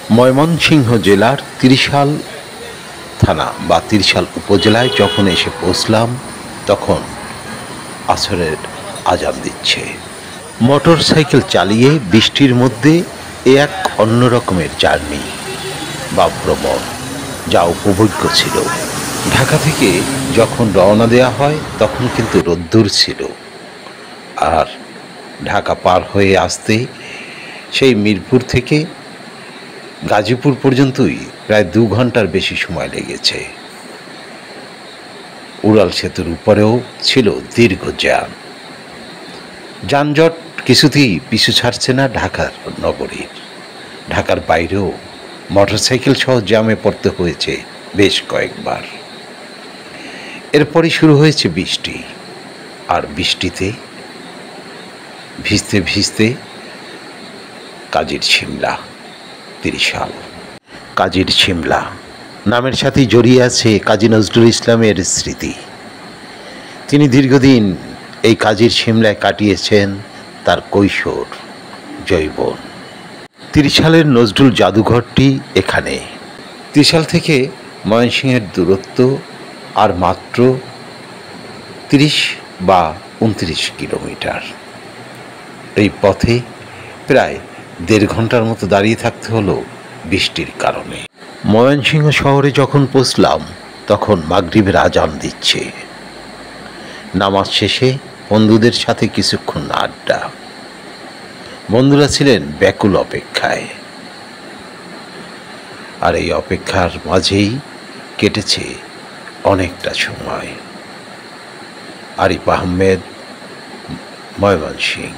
ময়মনসিংহ জেলার ত্রিশাল থানা বা ত্রিশাল উপজেলায় যখন এসে পৌঁছলাম তখন আসরের আজান দিচ্ছে। মোটর সাইকেল চালিয়ে বৃষ্টির মধ্যে এ এক অন্য রকমের জার্নি বা ভ্রমণ, যা উপভোগ্য ছিল। ঢাকা থেকে যখন রওনা দেওয়া হয় তখন কিন্তু রোদ্দুর ছিল, আর ঢাকা পার হয়ে আসতে সেই মিরপুর থেকে গাজীপুর পর্যন্তই প্রায় 2 ঘন্টার বেশি সময় লেগেছে। উড়াল সেতুর উপরেও ছিল দীর্ঘ জ্যাম। যানজট কিছুতেই পিছু ছাড়ছে না ঢাকার নগরীর। ঢাকার বাইরেও মোটরসাইকেল সহ জ্যামে পড়তে হয়েছে বেশ কয়েকবার। এরপরই শুরু হয়েছে বৃষ্টি, আর বৃষ্টিতে ভিজতে ভিজতে কাজীর শিমলা ত্রিশাল। কাজীর শিমলা নামের সাথেই জড়িয়ে আছে কাজী নজরুল ইসলামের স্মৃতি। তিনি দীর্ঘদিন এই কাজীর শিমলায় কাটিয়েছেন তার কৈশোর যৌবন। ত্রিশালের নজরুল জাদুঘরটি এখানে। ত্রিশাল থেকে ময়মনসিংহের দূরত্ব আর মাত্র 30 বা 29 কিলোমিটার। এই পথে প্রায় 1.5 ঘন্টার মতো দাঁড়িয়ে থাকতে হলো বৃষ্টির কারণে। ময়মনসিংহ শহরে যখন পৌঁছলাম তখন মাগরিবের আজান দিচ্ছে। নামাজ শেষে বন্ধুদের সাথে কিছুক্ষণ আড্ডা। বন্ধুরা ছিলেন ব্যাকুল অপেক্ষায়, আর এই অপেক্ষার মাঝেই কেটেছে অনেকটা সময়। আরিফ আহমেদ, ময়মনসিংহ।